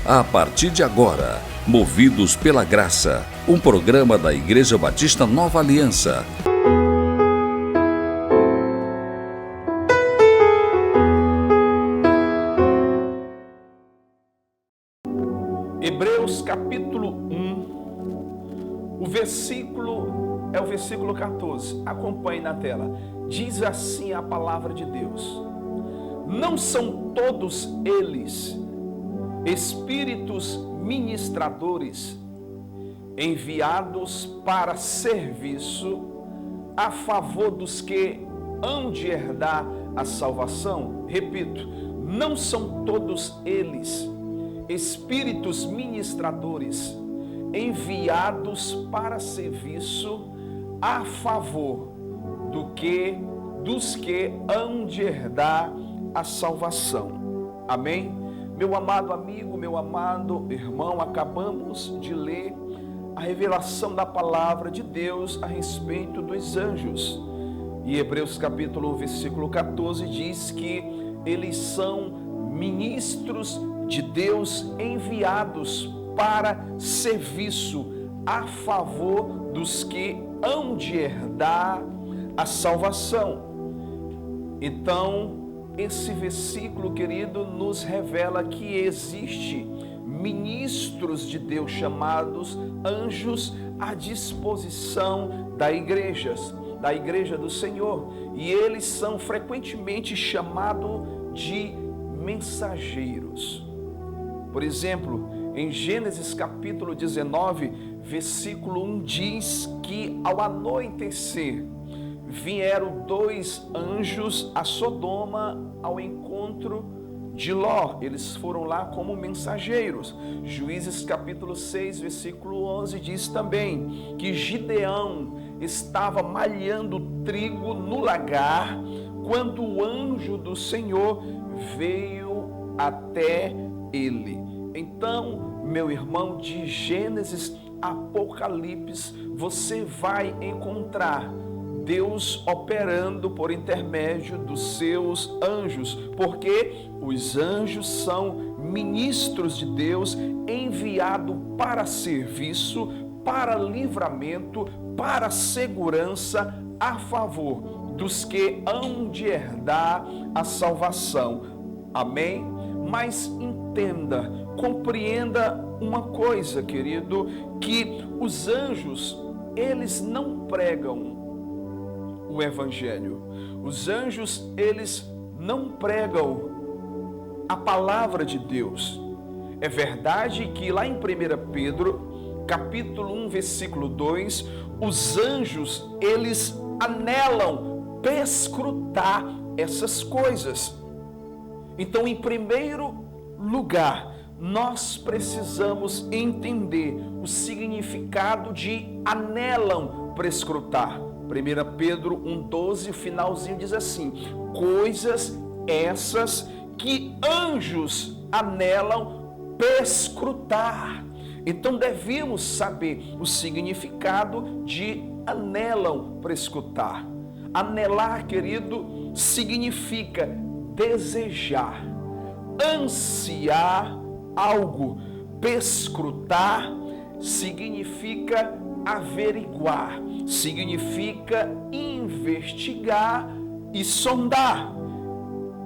A partir de agora, Movidos pela Graça, um programa da Igreja Batista Nova Aliança. Hebreus capítulo 1, o versículo é o versículo 14, acompanhe na tela. Diz assim a palavra de Deus: não são todos eles espíritos ministradores enviados para serviço a favor dos que hão de herdar a salvação? Repito, não são todos eles espíritos ministradores enviados para serviço a favor dos que hão de herdar a salvação. Amém? Meu amado amigo, meu amado irmão, acabamos de ler a revelação da palavra de Deus a respeito dos anjos. E Hebreus capítulo 1, versículo 14 diz que eles são ministros de Deus enviados para serviço a favor dos que hão de herdar a salvação. Então, esse versículo, querido, nos revela que existe ministros de Deus chamados anjos à disposição da igreja do Senhor, e eles são frequentemente chamados de mensageiros. Por exemplo, em Gênesis capítulo 19, versículo 1 diz que ao anoitecer vieram 2 anjos a Sodoma ao encontro de Ló. Eles foram lá como mensageiros. Juízes capítulo 6, versículo 11 diz também que Gideão estava malhando trigo no lagar quando o anjo do Senhor veio até ele. Então, meu irmão, de Gênesis a Apocalipse, você vai encontrar Deus operando por intermédio dos seus anjos, porque os anjos são ministros de Deus enviados para serviço, para livramento, para segurança a favor dos que hão de herdar a salvação. Amém? Mas entenda, compreenda uma coisa, querido, que os anjos, eles não pregam o evangelho. Os anjos, eles não pregam a palavra de Deus. É verdade que lá em 1 Pedro, capítulo 1, versículo 2, os anjos, eles anelam perscrutar essas coisas. Então, em primeiro lugar, nós precisamos entender o significado de anelam perscrutar. 1 Pedro 1,12, o finalzinho diz assim: coisas essas que anjos anelam perscrutar. Então devemos saber o significado de anelam perscrutar. Anelar, querido, significa desejar, ansiar algo. Perscrutar significa averiguar, significa investigar e sondar.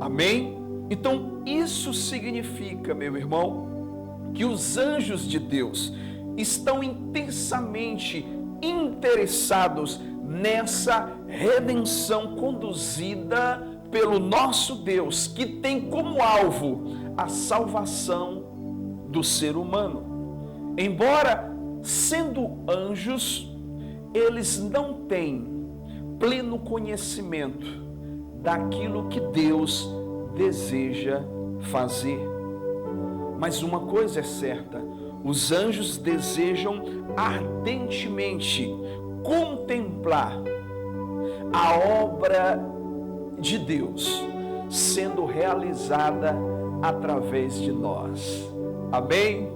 Amém? Então isso significa, meu irmão, que os anjos de Deus estão intensamente interessados nessa redenção conduzida pelo nosso Deus, que tem como alvo a salvação do ser humano. Embora sendo anjos, eles não têm pleno conhecimento daquilo que Deus deseja fazer. Mas uma coisa é certa: os anjos desejam ardentemente contemplar a obra de Deus sendo realizada através de nós. Amém?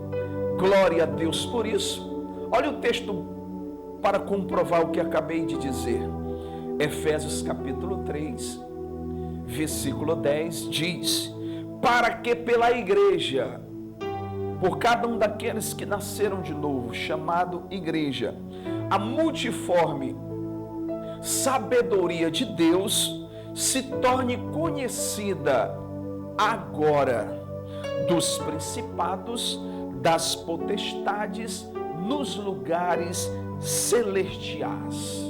Glória a Deus por isso. Olha o texto para comprovar o que acabei de dizer. Efésios capítulo 3, versículo 10 diz: para que pela igreja por cada um daqueles que nasceram de novo, chamado igreja, a multiforme sabedoria de Deus se torne conhecida agora dos principados, das potestades nos lugares celestiais.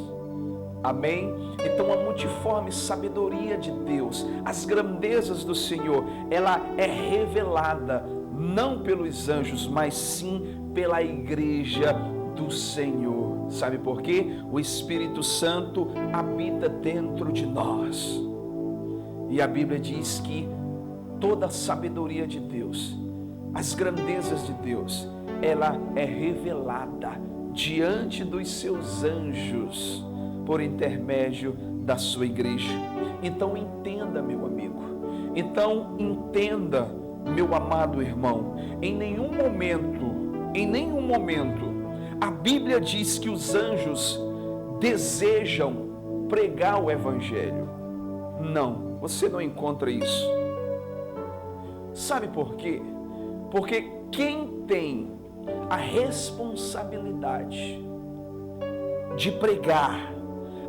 Amém? Então a multiforme sabedoria de Deus, as grandezas do Senhor, ela é revelada não pelos anjos, mas sim pela igreja do Senhor. Sabe por quê? O Espírito Santo habita dentro de nós. E a Bíblia diz que toda a sabedoria de Deus, as grandezas de Deus, ela é revelada diante dos seus anjos por intermédio da sua igreja. Então entenda, meu amigo, então entenda, meu amado irmão, em nenhum momento, a Bíblia diz que os anjos desejam pregar o Evangelho. Não, você não encontra isso. Sabe por quê? Porque quem tem a responsabilidade de pregar,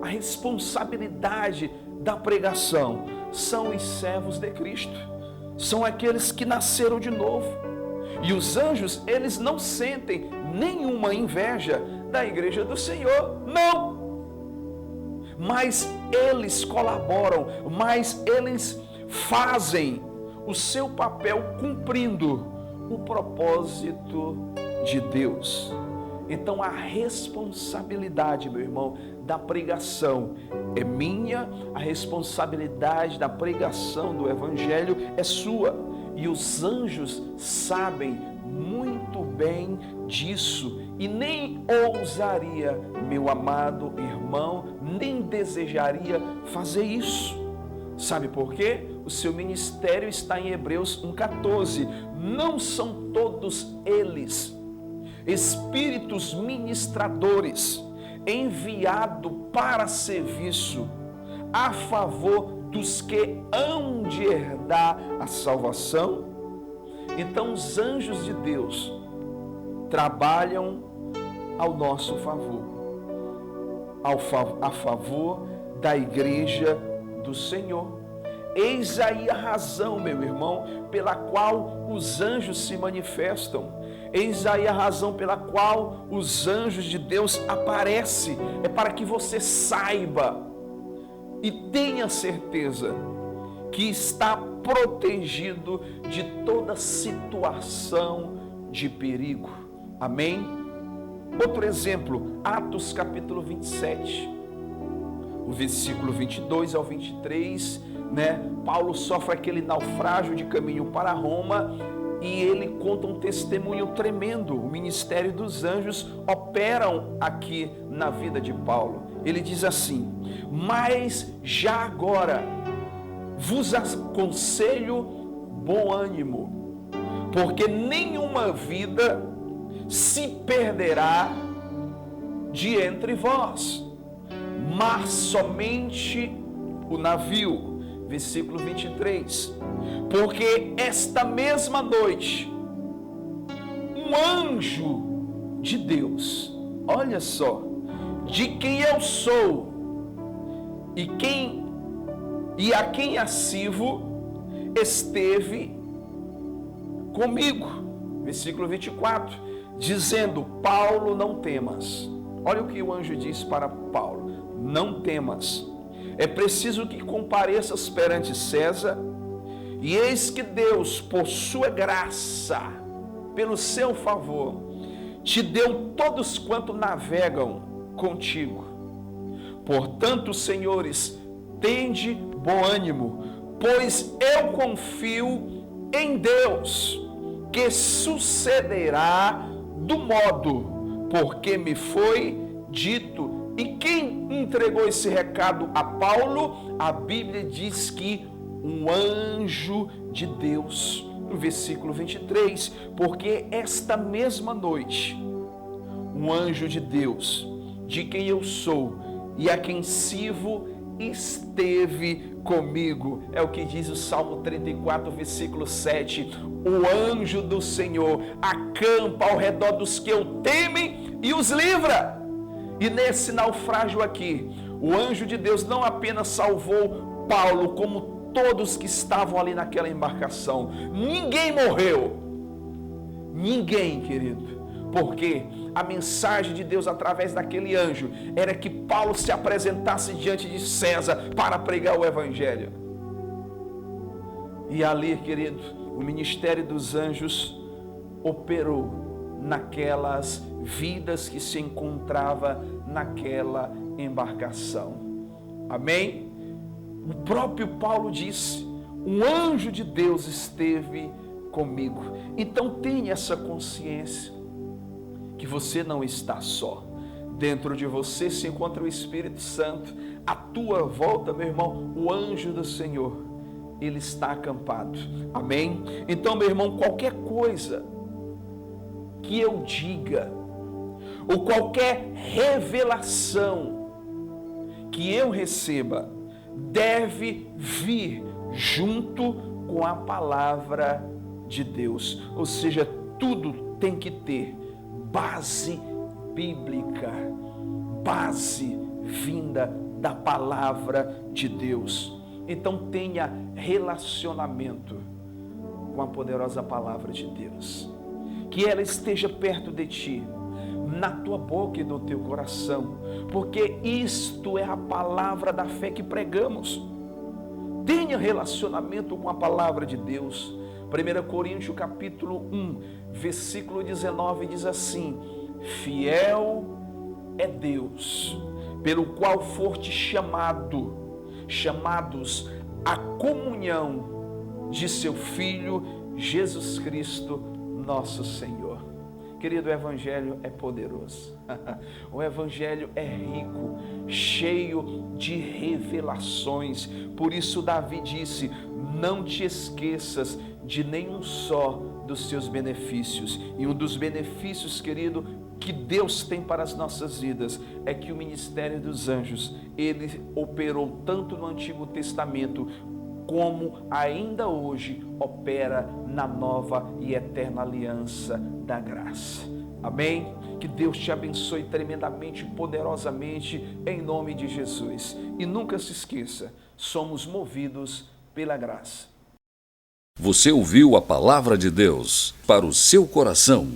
a responsabilidade da pregação, são os servos de Cristo, são aqueles que nasceram de novo. E os anjos, eles não sentem nenhuma inveja da igreja do Senhor, não. Mas eles colaboram, mas eles fazem o seu papel cumprindo o propósito de Deus. Então a responsabilidade, meu irmão, da pregação é minha, a responsabilidade da pregação do Evangelho é sua. E os anjos sabem muito bem disso e nem ousaria, meu amado irmão, nem desejaria fazer isso. Sabe por quê? O seu ministério está em Hebreus 1,14. Não são todos eles espíritos ministradores enviados para serviço a favor dos que hão de herdar a salvação? Então os anjos de Deus trabalham ao nosso favor, a favor da igreja do Senhor. Eis aí a razão, meu irmão, pela qual os anjos se manifestam. Eis aí a razão pela qual os anjos de Deus aparecem. É para que você saiba e tenha certeza que está protegido de toda situação de perigo. Amém? Outro exemplo, Atos capítulo 27, o versículo 22 ao 23, Paulo sofre aquele naufrágio de caminho para Roma e ele conta um testemunho tremendo. O ministério dos anjos operam aqui na vida de Paulo. Ele diz assim: mas já agora vos aconselho bom ânimo, porque nenhuma vida se perderá de entre vós, mas somente o navio. Versículo 23, porque esta mesma noite, um anjo de Deus, olha só, de quem eu sou e a quem sirvo, esteve comigo. Versículo 24, dizendo: Paulo, não temas. Olha o que o anjo diz para Paulo: não temas. É preciso que compareças perante César, e eis que Deus, por sua graça, pelo seu favor, te deu todos quanto navegam contigo. Portanto, senhores, tende bom ânimo, pois eu confio em Deus, que sucederá do modo porque me foi dito. E quem entregou esse recado a Paulo? A Bíblia diz que um anjo de Deus. No versículo 23, porque esta mesma noite, um anjo de Deus, de quem eu sou e a quem sirvo, esteve comigo. É o que diz o Salmo 34, versículo 7. O anjo do Senhor acampa ao redor dos que o temem e os livra. E nesse naufrágio aqui, o anjo de Deus não apenas salvou Paulo, como todos que estavam ali naquela embarcação. Ninguém morreu. Ninguém, querido. Porque a mensagem de Deus através daquele anjo era que Paulo se apresentasse diante de César para pregar o evangelho. E ali, querido, o ministério dos anjos operou naquelas vidas que se encontrava naquela embarcação. Amém? O próprio Paulo disse: um anjo de Deus esteve comigo. Então tenha essa consciência que você não está só. Dentro de você se encontra o Espírito Santo. À tua volta, meu irmão, o anjo do Senhor, ele está acampado. Amém? Então, meu irmão, qualquer coisa que eu diga, ou qualquer revelação que eu receba, deve vir junto com a palavra de Deus. Ou seja, tudo tem que ter base bíblica, base vinda da palavra de Deus. Então tenha relacionamento com a poderosa palavra de Deus, que ela esteja perto de ti, na tua boca e no teu coração, porque isto é a palavra da fé que pregamos. Tenha relacionamento com a palavra de Deus. 1 Coríntios capítulo 1, versículo 19 diz assim: fiel é Deus, pelo qual foste chamados à comunhão de seu Filho Jesus Cristo, nosso Senhor. Querido, o Evangelho é poderoso. O Evangelho é rico, cheio de revelações. Por isso Davi disse: não te esqueças de nenhum só dos seus benefícios. E um dos benefícios, querido, que Deus tem para as nossas vidas é que o ministério dos anjos, ele operou tanto no Antigo Testamento como ainda hoje opera na nova e eterna aliança da graça. Amém? Que Deus te abençoe tremendamente, poderosamente, em nome de Jesus. E nunca se esqueça, somos movidos pela graça. Você ouviu a palavra de Deus para o seu coração.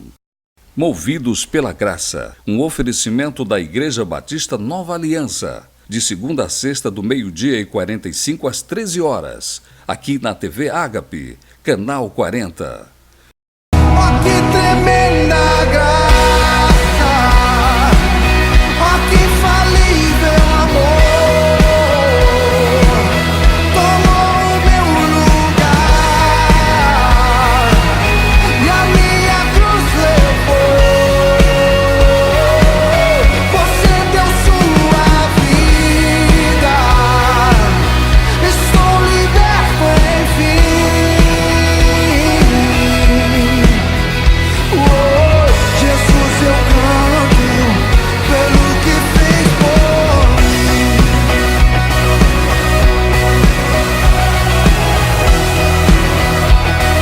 Movidos pela graça, um oferecimento da Igreja Batista Nova Aliança, de segunda a sexta, do 12h45 às 13h, aqui na TV Ágape, canal 40.